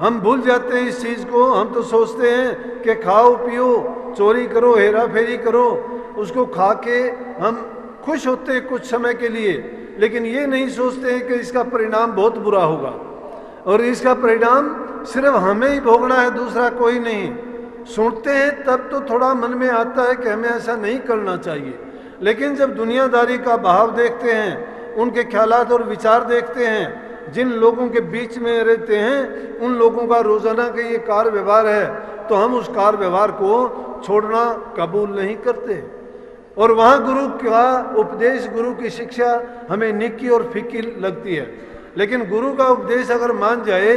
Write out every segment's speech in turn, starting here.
हम भूल जाते हैं इस चीज़ को। हम तो सोचते हैं कि खाओ पियो, चोरी करो, हेरा फेरी करो, उसको खा के हम खुश होते हैं कुछ समय के लिए, लेकिन ये नहीं सोचते हैं कि इसका परिणाम बहुत बुरा होगा और इसका परिणाम सिर्फ हमें ही भोगना है, दूसरा कोई नहीं। सुनते हैं तब तो थोड़ा मन में आता है कि हमें ऐसा नहीं करना चाहिए, लेकिन जब दुनियादारी का भाव देखते हैं, उनके ख्यालात और विचार देखते हैं, जिन लोगों के बीच में रहते हैं उन लोगों का रोजाना का ये कार व्यवहार है, तो हम उस कार व्यवहार को छोड़ना कबूल नहीं करते। और वहाँ गुरु का उपदेश, गुरु की शिक्षा हमें निक्की और फीकी लगती है, लेकिन गुरु का उपदेश अगर मान जाए,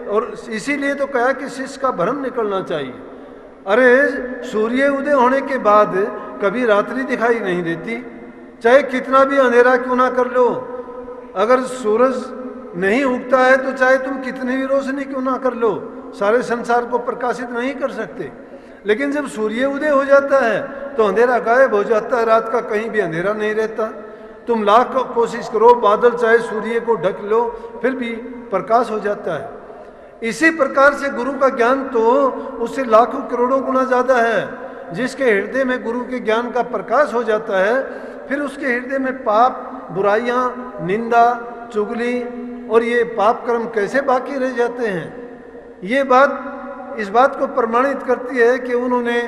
और इसीलिए तो कहा कि शिष्य का भ्रम निकलना चाहिए। अरे सूर्य उदय होने के बाद कभी रात्रि दिखाई नहीं देती, चाहे कितना भी अंधेरा क्यों ना कर लो। अगर सूरज नहीं उगता है तो चाहे तुम कितनी भी रोशनी क्यों ना कर लो, सारे संसार को प्रकाशित नहीं कर सकते। लेकिन जब सूर्य उदय हो जाता है तो अंधेरा गायब हो जाता है, रात का कहीं भी अंधेरा नहीं रहता। तुम लाख कोशिश करो, बादल चाहे सूर्य को ढक लो, फिर भी प्रकाश हो जाता है। इसी प्रकार से गुरु का ज्ञान तो उससे लाखों करोड़ों गुना ज़्यादा है। जिसके हृदय में गुरु के ज्ञान का प्रकाश हो जाता है, फिर उसके हृदय में पाप, बुराइयाँ, निंदा, चुगली और ये पाप कर्म कैसे बाकी रह जाते हैं। ये बात इस बात को प्रमाणित करती है कि उन्होंने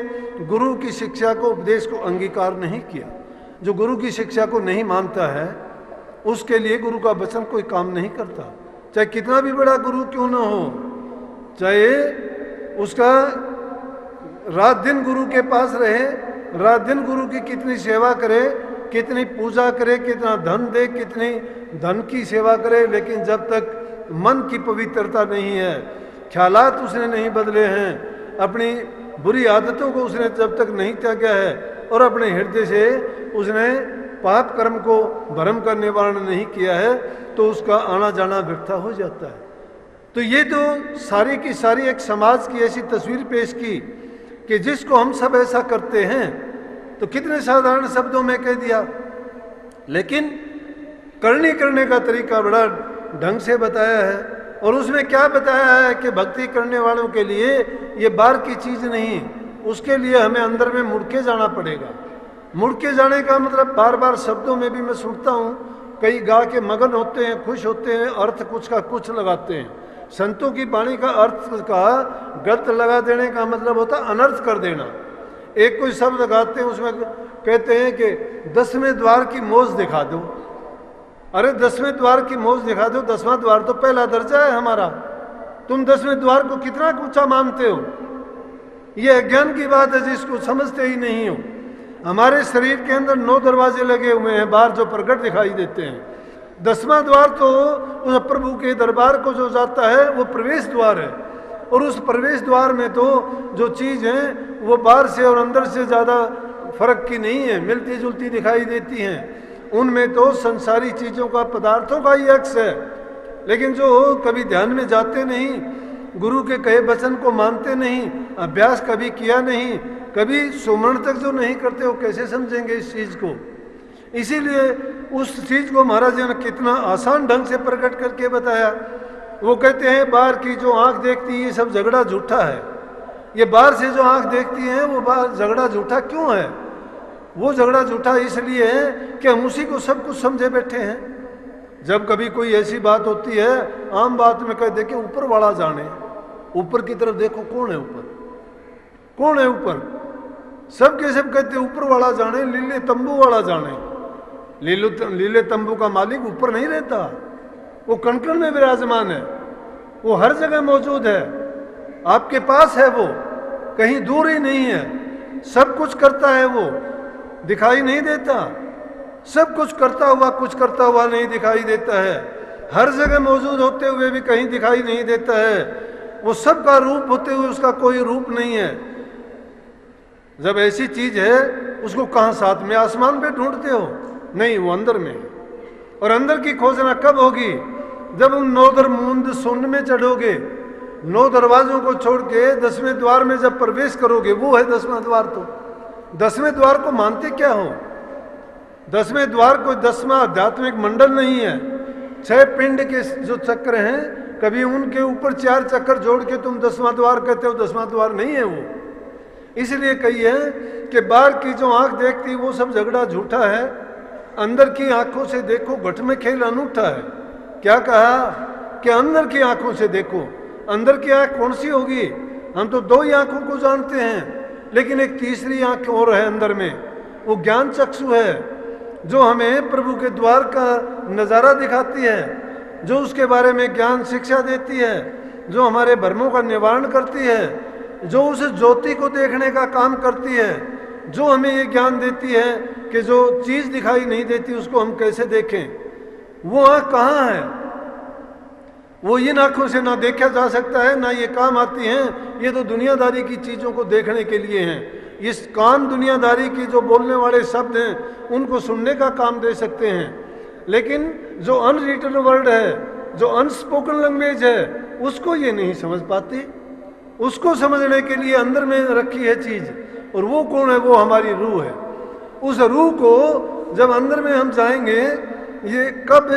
गुरु की शिक्षा को, उपदेश को अंगीकार नहीं किया। जो गुरु की शिक्षा को नहीं मानता है उसके लिए गुरु का वचन कोई काम नहीं करता, चाहे कितना भी बड़ा गुरु क्यों ना हो, चाहे उसका रात दिन गुरु के पास रहे, रात दिन गुरु की कितनी सेवा करे, कितनी पूजा करे, कितना धन दे, कितनी धन की सेवा करे, लेकिन जब तक मन की पवित्रता नहीं है, ख्यालात उसने नहीं बदले हैं, अपनी बुरी आदतों को उसने जब तक नहीं त्यागा है और अपने हृदय से उसने पाप कर्म को भरम का निवारण नहीं किया है, तो उसका आना जाना व्यर्थ हो जाता है। तो ये तो सारी की सारी एक समाज की ऐसी तस्वीर पेश की कि जिसको हम सब ऐसा करते हैं, तो कितने साधारण शब्दों में कह दिया, लेकिन करने का तरीका बड़ा ढंग से बताया है। और उसमें क्या बताया है कि भक्ति करने वालों के लिए ये बाहर की चीज़ नहीं, उसके लिए हमें अंदर में मुड़ के जाना पड़ेगा। मुड़ के जाने का मतलब बार बार शब्दों में भी मैं सुनता हूँ, कई गा के मगन होते हैं, खुश होते हैं, अर्थ कुछ का कुछ लगाते हैं। संतों की वाणी का अर्थ का गलत लगा देने का मतलब होता अनर्थ कर देना। एक कोई शब्द लगाते हैं, उसमें कहते हैं कि 10वें द्वार की मौज दिखा दो। अरे 10वें द्वार की मौज दिखा दो, 10वां द्वार तो पहला दर्जा है हमारा, तुम 10वें द्वार को कितना ऊंचा मानते हो। ये अज्ञान की बात है जिसको समझते ही नहीं हो। हमारे शरीर के अंदर 9 दरवाजे लगे हुए हैं बाहर जो प्रकट दिखाई देते हैं। 10वां द्वार तो उस प्रभु के दरबार को जो जाता है वो प्रवेश द्वार है, और उस प्रवेश द्वार में तो जो चीज़ है वो बाहर से और अंदर से ज़्यादा फर्क की नहीं है, मिलती जुलती दिखाई देती हैं। उनमें तो संसारी चीज़ों का, पदार्थों का ही अक्स है। लेकिन जो कभी ध्यान में जाते नहीं, गुरु के कहे वचन को मानते नहीं, अभ्यास कभी किया नहीं, कभी सुमरण तक जो नहीं करते, वो कैसे समझेंगे इस चीज़ को। इसीलिए उस चीज़ को महाराज जी ने कितना आसान ढंग से प्रकट करके बताया। वो कहते हैं बाहर की जो आंख देखती है ये सब झगड़ा झूठा है। ये बाहर से जो आंख देखती है वो बाहर झगड़ा झूठा क्यों है? वो झगड़ा झूठा इसलिए है कि हम उसी को सब कुछ समझे बैठे हैं। जब कभी कोई ऐसी बात होती है, आम बात में कह दे कि ऊपर वाला जाने, ऊपर की तरफ देखो कौन है ऊपर, कौन है ऊपर, सब के सब कहते ऊपर वाला जाने, लीले तंबू वाला जाने। लीले तंबू का मालिक ऊपर नहीं रहता, वो कण-कण में विराजमान है, वो हर जगह मौजूद है, आपके पास है, वो कहीं दूर ही नहीं है, सब कुछ करता है, वो दिखाई नहीं देता। सब कुछ करता हुआ नहीं दिखाई देता है, हर जगह मौजूद होते हुए भी कहीं दिखाई नहीं देता है। वो सबका रूप होते हुए उसका कोई रूप नहीं है। जब ऐसी चीज है उसको कहाँ साथ में आसमान पे ढूंढते हो? नहीं, वो अंदर में है। और अंदर की खोजना कब होगी? जब उन 9 दरमूंद शून्य में चढ़ोगे, 9 दरवाजों को छोड़ के 10वें द्वार में जब प्रवेश करोगे, वो है 10वां द्वार। तो 10वें द्वार को मानते क्या हो? 10वें द्वार कोई 10वां आध्यात्मिक मंडल नहीं है। 6 पिंड के जो चक्र हैं कभी उनके ऊपर 4 चक्कर जोड़ के तुम 10वां द्वार कहते हो, 10वां द्वार नहीं है वो। इसलिए कही है कि बाहर की जो आंख देखती वो सब झगड़ा झूठा है, अंदर की आंखों से देखो घट में खेल अनूठा है। क्या कहा कि अंदर की आंखों से देखो। अंदर की आंख कौन सी होगी? हम तो 2 ही आंखों को जानते हैं, लेकिन एक तीसरी आंख और है अंदर में, वो ज्ञान चक्षु है, जो हमें प्रभु के द्वार का नज़ारा दिखाती है, जो उसके बारे में ज्ञान शिक्षा देती है, जो हमारे भ्रमों का निवारण करती है, जो उस ज्योति को देखने का काम करती है, जो हमें ये ज्ञान देती है कि जो चीज़ दिखाई नहीं देती उसको हम कैसे देखें। वो आँख कहाँ है? वो इन आँखों से ना देखा जा सकता है, ना ये काम आती हैं। ये तो दुनियादारी की चीज़ों को देखने के लिए हैं। इस कान दुनियादारी की जो बोलने वाले शब्द हैं उनको सुनने का काम दे सकते हैं, लेकिन जो अनरिटन वर्ड है, जो अनस्पोकन लैंग्वेज है, उसको ये नहीं समझ पाती। उसको समझने के लिए अंदर में रखी है चीज़, और वो कौन है? वो हमारी रूह है। उस रूह को जब अंदर में हम जाएंगे, ये कब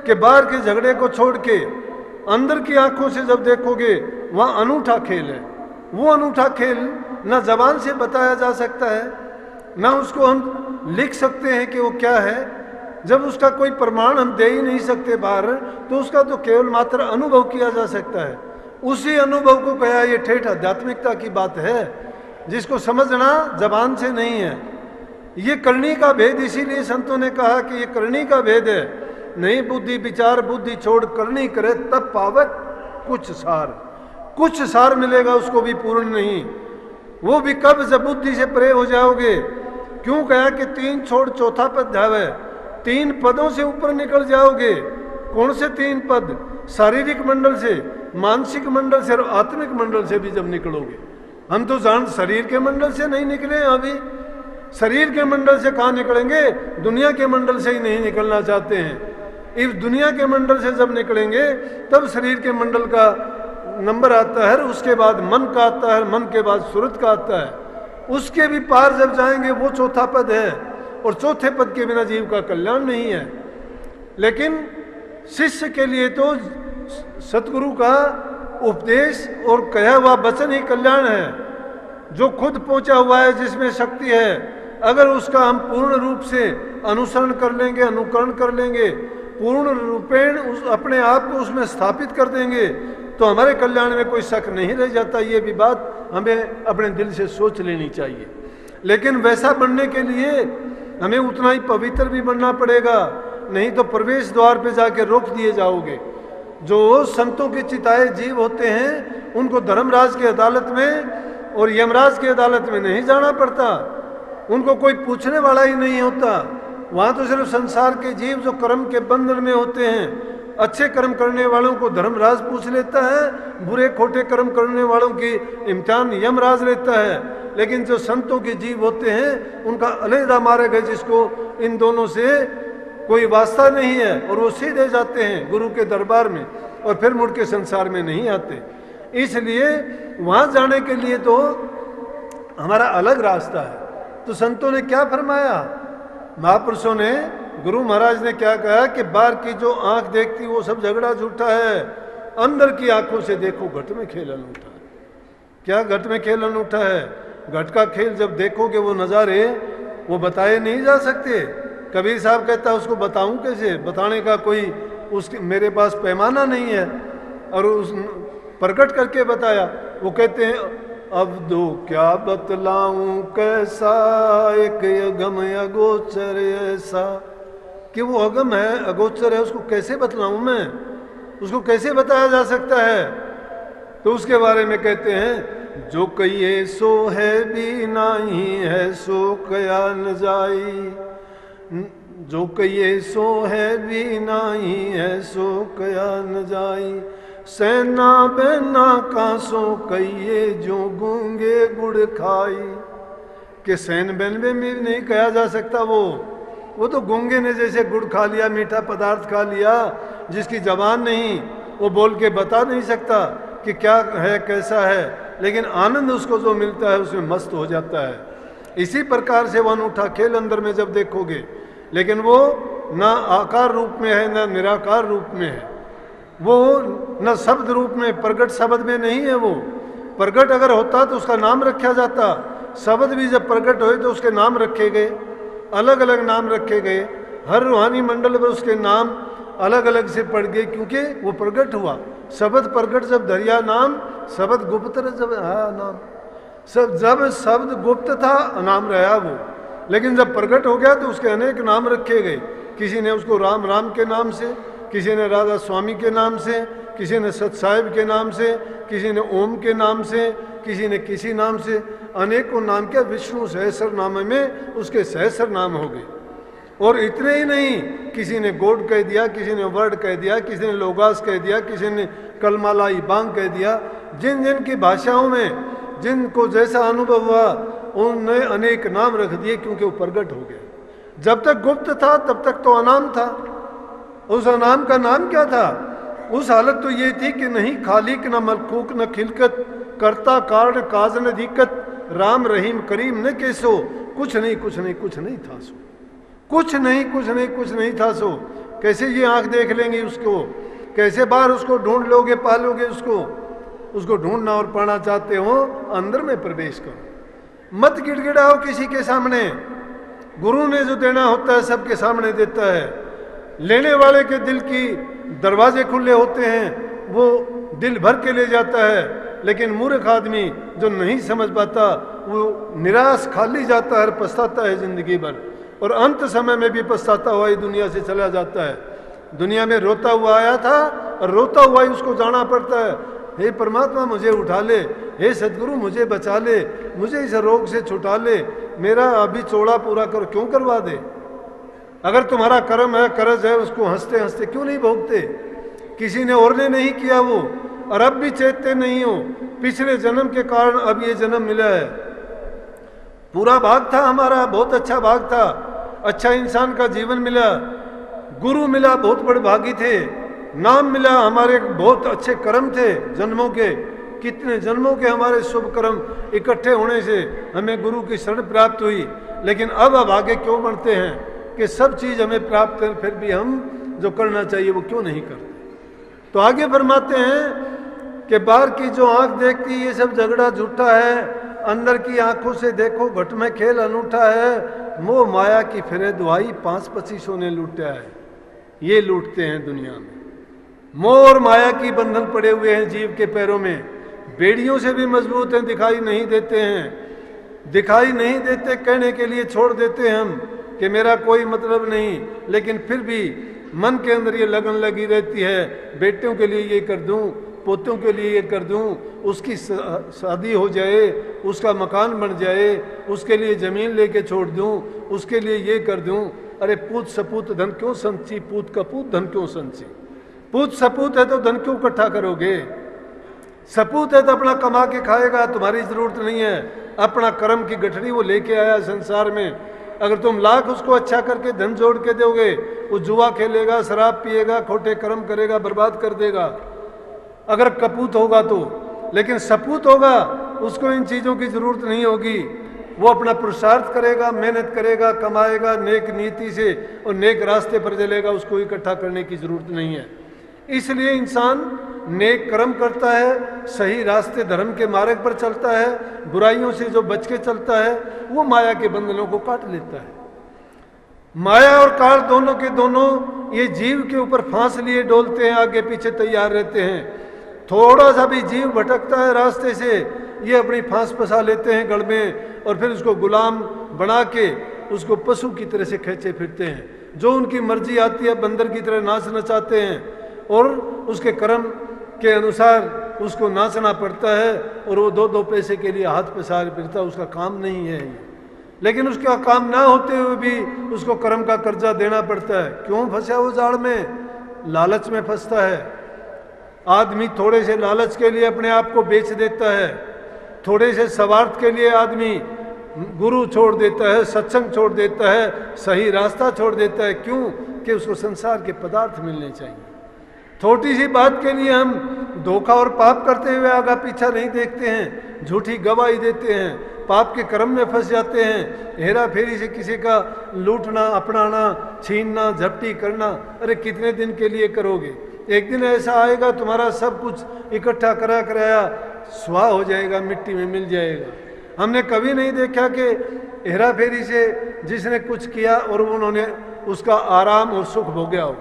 के बाहर के झगड़े को छोड़ के अंदर की आंखों से जब देखोगे, वहाँ अनूठा खेल है। वो अनूठा खेल ना जबान से बताया जा सकता है, ना उसको हम लिख सकते हैं कि वो क्या है। जब उसका कोई प्रमाण हम दे ही नहीं सकते बाहर, तो उसका तो केवल मात्र अनुभव किया जा सकता है। उसी अनुभव को कहा ये ठेठ आध्यात्मिकता की बात है, जिसको समझना जबान से नहीं है। ये करनी का भेद, इसीलिए संतों ने कहा कि ये करनी का भेद है। नहीं बुद्धि विचार बुद्धि छोड़ करनी करे, तब पावत कुछ सार। कुछ सार मिलेगा, उसको भी पूर्ण नहीं। वो भी कब? जब बुद्धि से परे हो जाओगे। क्यों कहा कि 3 छोड़ चौथा पद धावे? 3 पदों से ऊपर निकल जाओगे। कौन से 3 पद? शारीरिक मंडल से, मानसिक मंडल से और आत्मिक मंडल से भी जब निकलोगे। हम तो जान शरीर के मंडल से नहीं निकले अभी। शरीर के मंडल से कहाँ निकलेंगे? दुनिया के मंडल से ही नहीं निकलना चाहते हैं। इस दुनिया के मंडल से जब निकलेंगे तब शरीर के मंडल का नंबर आता है, उसके बाद मन का आता है, मन के बाद सुरत का आता है। उसके भी पार जब जाएंगे, वो चौथा पद है, और चौथे पद के बिना जीव का कल्याण नहीं है। लेकिन शिष्य के लिए तो सतगुरु का उपदेश और कहा हुआ वचन ही कल्याण है, जो खुद पहुंचा हुआ है, जिसमें शक्ति है। अगर उसका हम पूर्ण रूप से अनुसरण कर लेंगे, अनुकरण कर लेंगे, पूर्ण रूपेण अपने आप को उसमें स्थापित कर देंगे, तो हमारे कल्याण में कोई शक नहीं रह जाता। ये भी बात हमें अपने दिल से सोच लेनी चाहिए। लेकिन वैसा बनने के लिए हमें उतना ही पवित्र भी बनना पड़ेगा, नहीं तो प्रवेश द्वार पे जाके रोक दिए जाओगे। जो संतों के चिताए जीव होते हैं, उनको धर्मराज की अदालत में और यमराज की अदालत में नहीं जाना पड़ता। उनको कोई पूछने वाला ही नहीं होता। वहाँ तो सिर्फ संसार के जीव जो कर्म के बंधन में होते हैं, अच्छे कर्म करने वालों को धर्मराज पूछ लेता है, बुरे खोटे कर्म करने वालों की इम्तिहान यमराज लेता है। लेकिन जो संतों के जीव होते हैं, उनका अलहदा मार्ग है, जिसको इन दोनों से कोई वास्ता नहीं है, और वो सीधे जाते हैं गुरु के दरबार में और फिर मुड़ के संसार में नहीं आते। इसलिए वहाँ जाने के लिए तो हमारा अलग रास्ता है। तो संतों ने क्या फरमाया? महापुरुषों ने, गुरु महाराज ने क्या कहा कि बाहर की जो आंख देखती वो सब झगड़ा झूठा है, अंदर की आंखों से देखो घट में खेल अनूठा है। क्या घट में खेल अनूठा है? घट का खेल जब देखोगे, वो नज़ारे वो बताए नहीं जा सकते। कबीर साहब कहता है उसको बताऊं कैसे? बताने का कोई उसके मेरे पास पैमाना नहीं है, और उस प्रकट करके बताया। वो कहते हैं अब दो क्या बतलाऊं कैसा, एक अगम अगोचर ऐसा, कि वो अगम है, अगोचर है, उसको कैसे बतलाऊं मैं? उसको कैसे बताया जा सकता है? तो उसके बारे में कहते हैं, जो कहिए सो है भी नहीं है, सो कया न जाई। जो कहिए सो है भी नहीं है, सो कया न जाई। सेना बेना का सो कहिए, जो गूंगे गुड़ खाई। कि सैन बैन में भी नहीं कहा जा सकता। वो तो गूंगे ने जैसे गुड़ खा लिया, मीठा पदार्थ खा लिया, जिसकी जबान नहीं, वो बोल के बता नहीं सकता कि क्या है कैसा है, लेकिन आनंद उसको जो मिलता है उसमें मस्त हो जाता है। इसी प्रकार से वो अनूठा खेल अंदर में जब देखोगे, लेकिन वो ना आकार रूप में है ना निराकार रूप में है। वो न शब्द रूप में, प्रगट शब्द में नहीं है। वो प्रगट अगर होता तो उसका नाम रखा जाता। शब्द भी जब प्रगट हुए तो उसके नाम रखे गए, अलग अलग नाम रखे गए। हर रूहानी मंडल पर उसके नाम अलग अलग से पड़ गए, क्योंकि वो प्रगट हुआ। शब्द प्रगट जब धरिया नाम, शब्द गुप्त जब नाम, जब शब्द गुप्त था नाम रहा वो, लेकिन जब प्रगट हो गया तो उसके अनेक नाम रखे गए। किसी ने उसको राम राम के नाम से, किसी ने राधा स्वामी के नाम से, किसी ने सत साहिब के नाम से, किसी ने ओम के नाम से, किसी ने किसी नाम से, अनेकों नाम के विष्णु सहस्र नाम में उसके सहस्र नाम हो गए। और इतने ही नहीं, किसी ने गोड कह दिया, किसी ने वर्ड कह दिया, किसी ने लोगास कह दिया, किसी ने कलमालाई बांग कह दिया। जिन जिन की भाषाओं में जिनको जैसा अनुभव हुआ उनने अनेक नाम रख दिए, क्योंकि वो प्रगट हो गया। जब तक गुप्त था तब तक तो अनाम था। उस अनाम का नाम क्या था? उस हालत तो ये थी कि नहीं खालिक न मलकूक न खिलकत, करता कारण काज न दिक्कत, राम रहीम करीम न केसो, कुछ नहीं कुछ नहीं कुछ नहीं था सो, कुछ नहीं कुछ नहीं कुछ नहीं था सो। कैसे ये आंख देख लेंगे उसको? कैसे बाहर उसको ढूंढ लोगे, पालोगे उसको ढूंढना और पाना चाहते हो, अंदर में प्रवेश करो। मत गिड़गिड़ाओ किसी के सामने। गुरु ने जो देना होता है सबके सामने देता है। लेने वाले के दिल की दरवाजे खुले होते हैं, वो दिल भर के ले जाता है। लेकिन मूर्ख आदमी जो नहीं समझ पाता वो निराश खाली जाता है, पछताता है जिंदगी भर, और अंत समय में भी पछताता हुआ ही दुनिया से चला जाता है। दुनिया में रोता हुआ आया था और रोता हुआ ही उसको जाना पड़ता है। हे परमात्मा मुझे उठा ले, हे सदगुरु मुझे बचा ले, मुझे इस रोग से छुटा ले, मेरा अभी चौड़ा पूरा कर। क्यों करवा दे? अगर तुम्हारा कर्म है, कर्ज है, उसको हंसते हंसते क्यों नहीं भोगते? किसी ने और ने नहीं किया वो, और अब भी चेतते नहीं हो। पिछले जन्म के कारण अब ये जन्म मिला है। पूरा भाग था हमारा, बहुत अच्छा भाग था, अच्छा इंसान का जीवन मिला, गुरु मिला, बहुत बड़े भागी थे, नाम मिला, हमारे बहुत अच्छे कर्म थे जन्मों के। कितने जन्मों के हमारे शुभ कर्म इकट्ठे होने से हमें गुरु की शरण प्राप्त हुई। लेकिन अब आगे क्यों बढ़ते हैं कि सब चीज़ हमें प्राप्त है, फिर भी हम जो करना चाहिए वो क्यों नहीं करते? तो आगे फरमाते हैं कि बाहर की जो आंख देखती ये सब झगड़ा झूठा है, अंदर की आंखों से देखो घट में खेल अनूठा है। मोह माया की फिरे दुहाई 5-25 ने लूटा है। ये लूटते हैं दुनिया में। मोह और माया की बंधन पड़े हुए हैं जीव के पैरों में, बेड़ियों से भी मजबूत हैं, दिखाई नहीं देते हैं। दिखाई नहीं देते कहने के लिए छोड़ देते हम कि मेरा कोई मतलब नहीं, लेकिन फिर भी मन के अंदर ये लगन लगी रहती है, बेटियों के लिए ये कर दूं, पोतों के लिए ये कर दूं, उसकी शादी हो जाए, उसका मकान बन जाए, उसके लिए ज़मीन लेके छोड़ दूं, उसके लिए ये कर दूं। अरे पूत सपूत धन क्यों संची, पूत कपूत धन क्यों संची? पूत सपूत है तो धन क्यों इकट्ठा करोगे? सपूत है तो अपना कमा के खाएगा, तुम्हारी जरूरत नहीं है। अपना कर्म की गठरी वो लेके आया संसार में। अगर तुम लाख उसको अच्छा करके धन जोड़ के दोगे, वो जुआ खेलेगा, शराब पिएगा, खोटे कर्म करेगा, बर्बाद कर देगा, अगर कपूत होगा तो। लेकिन सपूत होगा, उसको इन चीज़ों की जरूरत नहीं होगी। वो अपना पुरुषार्थ करेगा, मेहनत करेगा, कमाएगा नेक नीति से और नेक रास्ते पर चलेगा, उसको इकट्ठा करने की जरूरत नहीं है। इसलिए इंसान नेक कर्म करता है, सही रास्ते धर्म के मार्ग पर चलता है, बुराइयों से जो बच के चलता है वो माया के बंधनों को काट लेता है। माया और काल दोनों के दोनों ये जीव के ऊपर फांस लिए डोलते हैं, आगे पीछे तैयार रहते हैं। थोड़ा सा भी जीव भटकता है रास्ते से, ये अपनी फांस फंसा लेते हैं गल में, और फिर उसको गुलाम बना के उसको पशु की तरह से खींचे फिरते हैं। जो उनकी मर्जी आती है बंदर की तरह नाचना चाहते हैं, और उसके कर्म के अनुसार उसको नाचना पड़ता है, और वो 2-2 पैसे के लिए हाथ पसार फिरता, उसका काम नहीं है ये। लेकिन उसका काम ना होते हुए भी उसको कर्म का कर्जा देना पड़ता है। क्यों फंसा वो जाड़ में? लालच में फंसता है आदमी। थोड़े से लालच के लिए अपने आप को बेच देता है, थोड़े से स्वार्थ के लिए आदमी गुरु छोड़ देता है, सत्संग छोड़ देता है, सही रास्ता छोड़ देता है। क्यों? कि उसको संसार के पदार्थ मिलने चाहिए। छोटी सी बात के लिए हम धोखा और पाप करते हुए आगा पीछा नहीं देखते हैं, झूठी गवाही देते हैं, पाप के कर्म में फंस जाते हैं। हेरा फेरी से किसी का लूटना, अपनाना, छीनना, झपटी करना, अरे कितने दिन के लिए करोगे? एक दिन ऐसा आएगा तुम्हारा सब कुछ इकट्ठा करा कराया स्वाह हो जाएगा, मिट्टी में मिल जाएगा। हमने कभी नहीं देखा कि हेरा फेरी से जिसने कुछ किया और उन्होंने उसका आराम और सुख भोगा हो।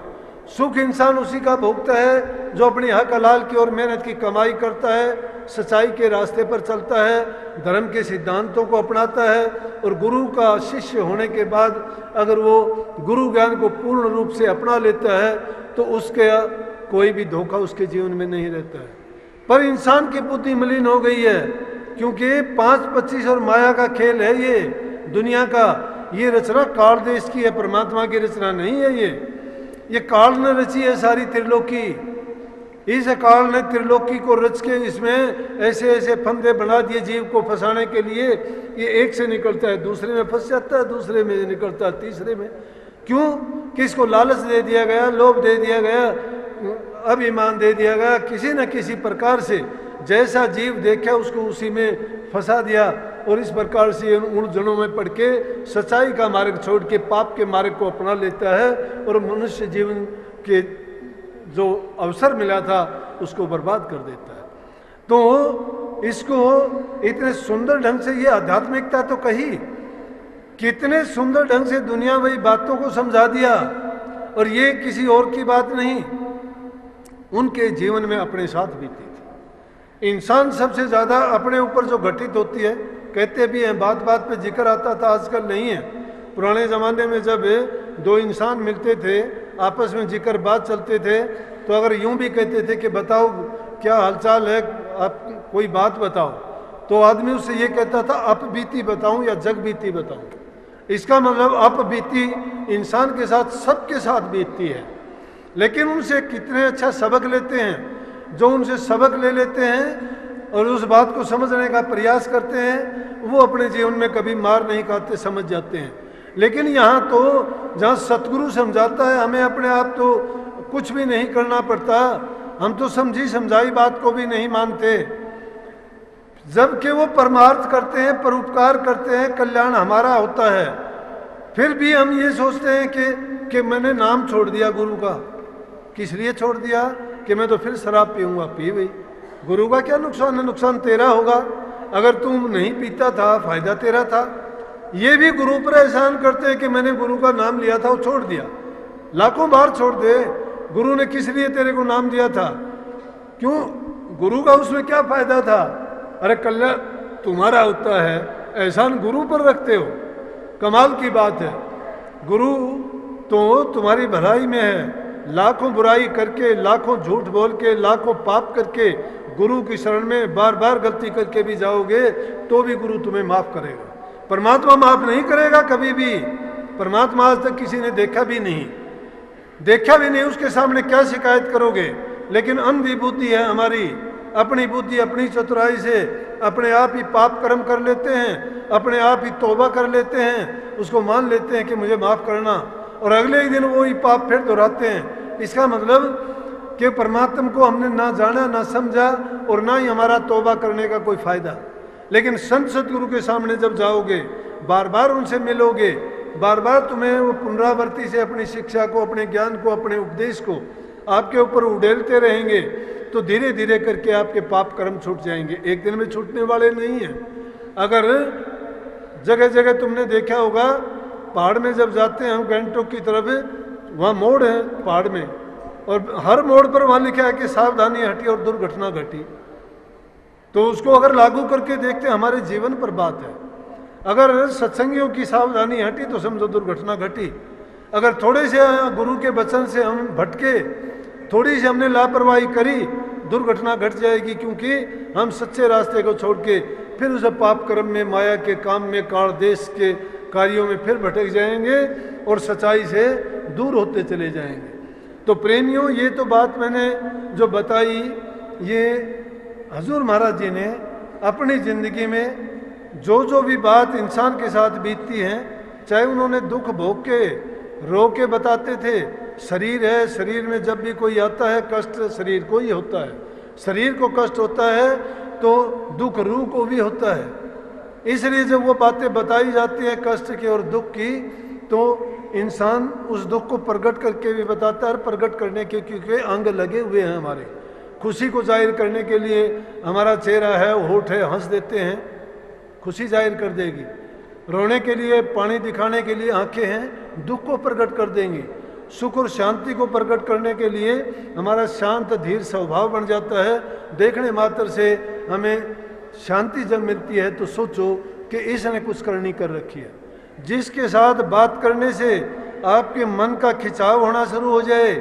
सुख इंसान उसी का भोगता है जो अपनी हक हलाल की और मेहनत की कमाई करता है, सच्चाई के रास्ते पर चलता है, धर्म के सिद्धांतों को अपनाता है और गुरु का शिष्य होने के बाद अगर वो गुरु ज्ञान को पूर्ण रूप से अपना लेता है तो उसके कोई भी धोखा उसके जीवन में नहीं रहता है। पर इंसान की बुद्धि मलिन हो गई है, क्योंकि 5-25 और माया का खेल है ये दुनिया का। ये रचना काल देश की है, परमात्मा की रचना नहीं है। ये काल ने रची है सारी त्रिलोकी। इस काल ने त्रिलोकी को रच के इसमें ऐसे ऐसे फंदे बना दिए जीव को फंसाने के लिए। ये एक से निकलता है दूसरे में फंस जाता है, दूसरे में निकलता है तीसरे में। क्यों? कि इसको लालच दे दिया गया, लोभ दे दिया गया, अभिमान दे दिया गया। किसी न किसी प्रकार से जैसा जीव देखा उसको उसी में फंसा दिया और इस प्रकार से उन जनों में पड़ के सच्चाई का मार्ग छोड़ के पाप के मार्ग को अपना लेता है और मनुष्य जीवन के जो अवसर मिला था उसको बर्बाद कर देता है। तो इसको इतने सुंदर ढंग से ये आध्यात्मिकता तो कही, कितने सुंदर ढंग से दुनिया वही बातों को समझा दिया। और ये किसी और की बात नहीं, उनके जीवन में अपने साथ बीती थी। इंसान सबसे ज़्यादा अपने ऊपर जो घटित होती है, कहते भी हैं, बात बात पे जिक्र आता था, आजकल नहीं है। पुराने ज़माने में जब दो इंसान मिलते थे, आपस में जिक्र बात चलते थे, तो अगर यूं भी कहते थे कि बताओ क्या हालचाल है, आप कोई बात बताओ, तो आदमी उससे ये कहता था अप बीती बताऊं या जग बीती बताऊं। इसका मतलब अप बीती इंसान के साथ सबके साथ बीतती है, लेकिन उनसे कितने अच्छा सबक लेते हैं। जो उनसे सबक ले लेते हैं और उस बात को समझने का प्रयास करते हैं, वो अपने जीवन में कभी मार नहीं खाते, समझ जाते हैं। लेकिन यहाँ तो जहाँ सतगुरु समझाता है, हमें अपने आप तो कुछ भी नहीं करना पड़ता, हम तो समझी समझाई बात को भी नहीं मानते, जबकि वो परमार्थ करते हैं, परोपकार करते हैं, कल्याण हमारा होता है। फिर भी हम ये सोचते हैं कि मैंने नाम छोड़ दिया गुरु का। किस लिए छोड़ दिया? कि मैं तो फिर शराब पीऊंगा, पी गई। गुरु का क्या नुकसान है? नुकसान तेरा होगा। अगर तुम नहीं पीता था, फायदा तेरा था। ये भी गुरु पर एहसान करते हैं कि मैंने गुरु का नाम लिया था, वो छोड़ दिया। लाखों बार छोड़ दे, गुरु ने किस लिए तेरे को नाम दिया था? क्यों? गुरु का उसमें क्या फायदा था? अरे कल्याण तुम्हारा होता है, एहसान गुरु पर रखते हो। कमाल की बात है। गुरु तो तुम्हारी भलाई में है। लाखों बुराई करके, लाखों झूठ बोल के, लाखों पाप करके गुरु की शरण में बार बार गलती करके भी जाओगे तो भी गुरु तुम्हें माफ करेगा। परमात्मा माफ नहीं करेगा कभी भी। परमात्मा आज तक किसी ने देखा भी नहीं, उसके सामने क्या शिकायत करोगे? लेकिन अंधी बुद्धि है हमारी, अपनी बुद्धि अपनी चतुराई से अपने आप ही पाप कर्म कर लेते हैं, अपने आप ही तौबा कर लेते हैं, उसको मान लेते हैं कि मुझे माफ करना, और अगले ही दिन वो ही पाप फिर दोहराते हैं। इसका मतलब कि परमात्मा को हमने ना जाना, ना समझा, और ना ही हमारा तौबा करने का कोई फायदा। लेकिन संत सतगुरु के सामने जब जाओगे, बार बार उनसे मिलोगे, बार बार तुम्हें वो पुनरावृत्ति से अपनी शिक्षा को, अपने ज्ञान को, अपने उपदेश को आपके ऊपर उड़ेलते रहेंगे, तो धीरे धीरे करके आपके पाप कर्म छूट जाएंगे। एक दिन में छूटने वाले नहीं हैं। अगर जगह जगह तुमने देखा होगा, पहाड़ में जब जाते हैं हम गैंगटॉक की तरफ, वहाँ मोड़ है पहाड़ में, और हर मोड़ पर वहाँ लिखा है कि सावधानी हटी और दुर्घटना घटी। तो उसको अगर लागू करके देखते, हमारे जीवन पर बात है। अगर सत्संगियों की सावधानी हटी तो समझो दुर्घटना घटी। अगर थोड़े से गुरु के वचन से हम भटके, थोड़ी सी हमने लापरवाही करी, दुर्घटना घट जाएगी, क्योंकि हम सच्चे रास्ते को छोड़ के फिर उस पाप कर्म में, माया के काम में, काल देश के कार्यों में फिर भटक जाएंगे और सच्चाई से दूर होते चले जाएंगे। तो प्रेमियों, ये तो बात मैंने जो बताई, ये हजूर महाराज जी ने अपनी ज़िंदगी में जो भी बात इंसान के साथ बीतती हैं, चाहे उन्होंने दुख भोग के, रो के बताते थे। शरीर है, शरीर में जब भी कोई आता है कष्ट शरीर को ही होता है। शरीर को कष्ट होता है तो दुख रूह को भी होता है। इसलिए जब वो बातें बताई जाती हैं कष्ट की और दुख की, तो इंसान उस दुख को प्रकट करके भी बताता है, प्रकट करने के क्योंकि अंग लगे हुए हैं हमारे। खुशी को जाहिर करने के लिए हमारा चेहरा है, होठ है, हंस देते हैं, खुशी जाहिर कर देगी। रोने के लिए, पानी दिखाने के लिए आंखें हैं, दुख को प्रकट कर देंगी। सुख और शांति को प्रकट करने के लिए हमारा शांत धीर स्वभाव बन जाता है। देखने मात्र से हमें शांति जब मिलती है तो सोचो कि इसने कुछ करनी कर रखी है। जिसके साथ बात करने से आपके मन का खिंचाव होना शुरू हो जाए,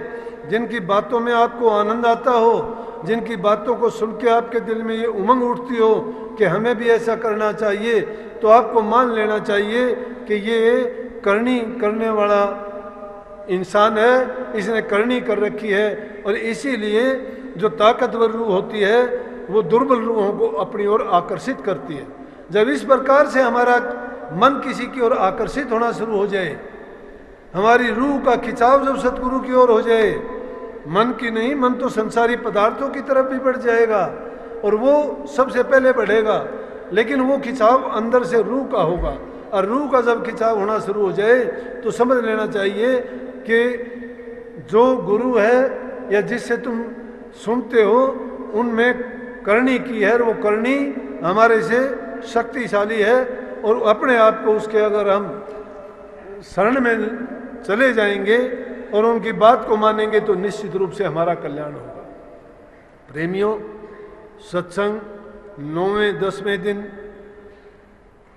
जिनकी बातों में आपको आनंद आता हो, जिनकी बातों को सुन के आपके दिल में ये उमंग उठती हो कि हमें भी ऐसा करना चाहिए, तो आपको मान लेना चाहिए कि ये करनी करने वाला इंसान है, इसने करनी कर रखी है। और इसीलिए जो ताकतवर रूह होती है वो दुर्बल रूहों को अपनी ओर आकर्षित करती है। जब इस प्रकार से हमारा मन किसी की ओर आकर्षित होना शुरू हो जाए, हमारी रूह का खिंचाव जब सतगुरु की ओर हो जाए, मन की नहीं, मन तो संसारी पदार्थों की तरफ भी बढ़ जाएगा और वो सबसे पहले बढ़ेगा, लेकिन वो खिंचाव अंदर से रूह का होगा। और रूह का जब खिंचाव होना शुरू हो जाए तो समझ लेना चाहिए कि जो गुरु है या जिससे तुम सुनते हो उनमें करनी की है, और वो करनी हमारे से शक्तिशाली है। और अपने आप को उसके अगर हम शरण में चले जाएंगे और उनकी बात को मानेंगे तो निश्चित रूप से हमारा कल्याण होगा। प्रेमियों, सत्संग 9वें 10वें दिन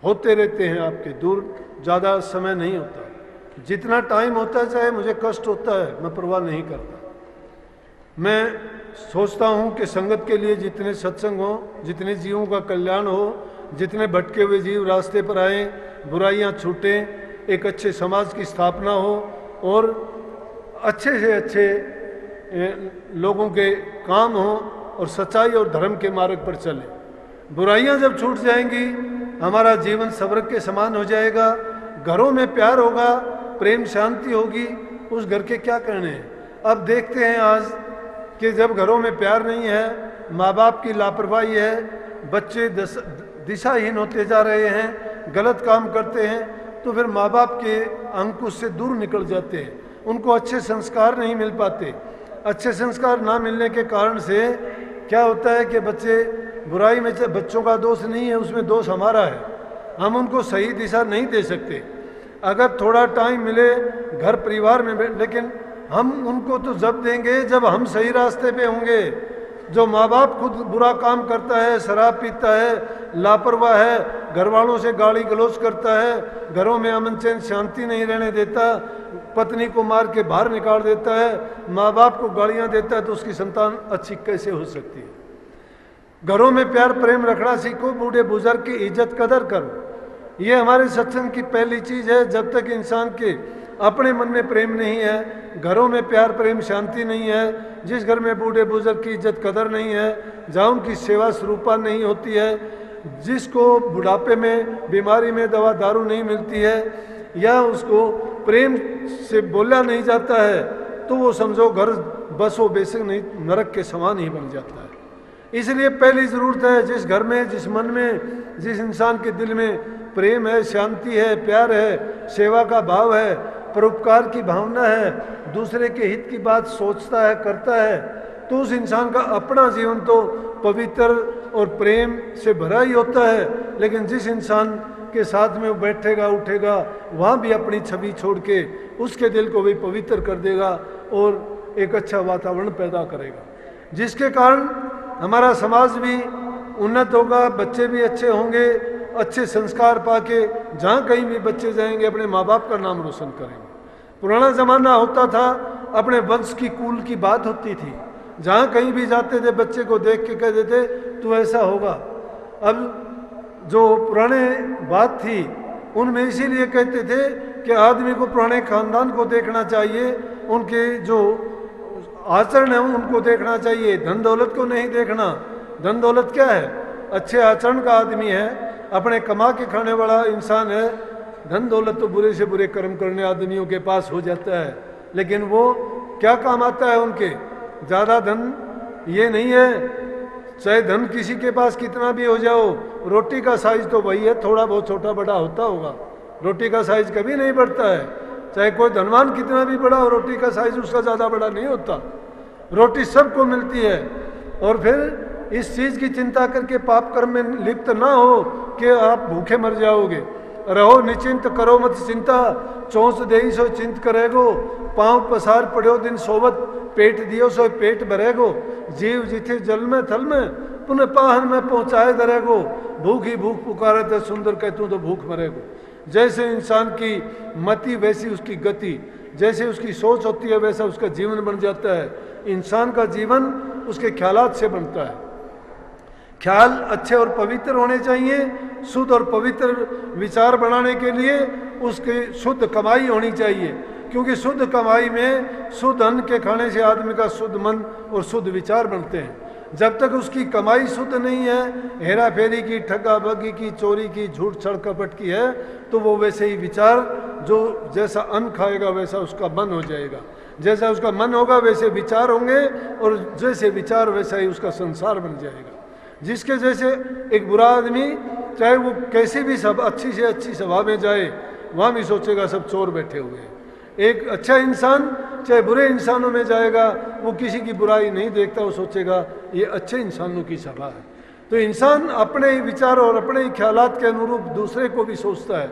होते रहते हैं आपके दूर, ज़्यादा समय नहीं होता। जितना टाइम होता है, चाहे मुझे कष्ट होता है, मैं परवाह नहीं करता। मैं सोचता हूँ कि संगत के लिए जितने सत्संग हो, जितने जीवों का कल्याण हो, जितने भटके हुए जीव रास्ते पर आए, बुराइयाँ छूटें, एक अच्छे समाज की स्थापना हो और अच्छे से अच्छे लोगों के काम हो और सच्चाई और धर्म के मार्ग पर चले। बुराइयाँ जब छूट जाएंगी, हमारा जीवन स्वर्ग के समान हो जाएगा। घरों में प्यार होगा, प्रेम शांति होगी, उस घर के क्या कहने हैं। अब देखते हैं आज कि जब घरों में प्यार नहीं है, माँ बाप की लापरवाही है, बच्चे दिशाहीन होते जा रहे हैं, गलत काम करते हैं, तो फिर माँ बाप के अंकुश से दूर निकल जाते हैं, उनको अच्छे संस्कार नहीं मिल पाते। अच्छे संस्कार ना मिलने के कारण से क्या होता है कि बच्चे बुराई में, बच्चों का दोष नहीं है, उसमें दोष हमारा है। हम उनको सही दिशा नहीं दे सकते। अगर थोड़ा टाइम मिले घर परिवार में, लेकिन हम उनको तो जब देंगे जब हम सही रास्ते पे होंगे। जो माँ बाप खुद बुरा काम करता है, शराब पीता है, लापरवाह है, घर वालों से गाली गलौज करता है, घरों में अमन चैन शांति नहीं रहने देता, पत्नी को मार के बाहर निकाल देता है, माँ बाप को गालियाँ देता है, तो उसकी संतान अच्छी कैसे हो सकती है। घरों में प्यार प्रेम रखना सीखो, बूढ़े बुजुर्ग की इज्जत कदर करो। ये हमारे सत्संग की पहली चीज़ है। जब तक इंसान के अपने मन में प्रेम नहीं है, घरों में प्यार प्रेम शांति नहीं है, जिस घर में बूढ़े बुजुर्ग की इज्जत कदर नहीं है, जहाँ उनकी सेवा स्वरूपा नहीं होती है, जिसको बुढ़ापे में बीमारी में दवा दारू नहीं मिलती है, या उसको प्रेम से बोला नहीं जाता है, तो वो समझो घर बसो बेसिक नहीं, नरक के समान ही बन जाता है। इसलिए पहली ज़रूरत है, जिस घर में, जिस मन में, जिस इंसान के दिल में प्रेम है, शांति है, प्यार है, सेवा का भाव है, परोपकार की भावना है, दूसरे के हित की बात सोचता है, करता है, तो उस इंसान का अपना जीवन तो पवित्र और प्रेम से भरा ही होता है। लेकिन जिस इंसान के साथ में वो बैठेगा उठेगा, वहाँ भी अपनी छवि छोड़ के उसके दिल को भी पवित्र कर देगा और एक अच्छा वातावरण पैदा करेगा, जिसके कारण हमारा समाज भी उन्नत होगा, बच्चे भी अच्छे होंगे, अच्छे संस्कार पाके जहाँ कहीं भी बच्चे जाएंगे अपने माँ बाप का नाम रोशन करेंगे। पुराना ज़माना होता था, अपने वंश की कुल की बात होती थी, जहाँ कहीं भी जाते थे बच्चे को देख के कह देते तू ऐसा होगा। अब जो पुराने बात थी उनमें इसीलिए कहते थे कि आदमी को पुराने खानदान को देखना चाहिए, उनके जो आचरण है उनको देखना चाहिए, धन दौलत को नहीं देखना। धन दौलत क्या है? अच्छे आचरण का आदमी है, अपने कमा के खाने वाला इंसान है। धन दौलत तो बुरे से बुरे कर्म करने आदमियों के पास हो जाता है, लेकिन वो क्या काम आता है उनके? ज़्यादा धन ये नहीं है, चाहे धन किसी के पास कितना भी हो जाओ, रोटी का साइज तो वही है, थोड़ा बहुत छोटा बड़ा होता होगा, रोटी का साइज कभी नहीं बढ़ता है। चाहे कोई धनवान कितना भी बड़ा हो, रोटी का साइज उसका ज़्यादा बड़ा नहीं होता। रोटी सबको मिलती है। और फिर इस चीज़ की चिंता करके पाप कर्म में लिप्त ना हो कि आप भूखे मर जाओगे। रहो निचिंत करो मत चिंता, चौंस देई सो चिंत करेगो, पाँव पसार पड़ो दिन सोवत, पेट दियो सो पेट भरेगो, जीव जिथे जल में थल में, पुनः पाहन में पहुँचाए दरेगो, भूख ही भूख पुकारे तो सुंदर कहतूँ तो भूख मरेगो। जैसे इंसान की मति वैसी उसकी गति, जैसे उसकी सोच होती है वैसा उसका जीवन बन जाता है। इंसान का जीवन उसके ख्यालात से बनता है। ख्याल अच्छे और पवित्र होने चाहिए। शुद्ध और पवित्र विचार बनाने के लिए उसकी शुद्ध कमाई होनी चाहिए, क्योंकि शुद्ध कमाई में शुद्ध अन्न के खाने से आदमी का शुद्ध मन और शुद्ध विचार बनते हैं। जब तक उसकी कमाई शुद्ध नहीं है, हेरा फेरी की, ठगा बगी की, चोरी की, झूठ छड़ कपट की है, तो वो वैसे ही विचार, जो जैसा अन्न खाएगा वैसा उसका मन हो जाएगा। जैसा उसका मन होगा वैसे विचार होंगे, और जैसे विचार वैसा ही उसका संसार बन जाएगा। जिसके जैसे एक बुरा आदमी, चाहे वो कैसी भी सब अच्छी से अच्छी सभा में जाए, वहाँ भी सोचेगा सब चोर बैठे हुए हैं। एक अच्छा इंसान चाहे बुरे इंसानों में जाएगा, वो किसी की बुराई नहीं देखता, वो सोचेगा ये अच्छे इंसानों की सभा है। तो इंसान अपने ही विचार और अपने ही ख्यालात के अनुरूप दूसरे को भी सोचता है।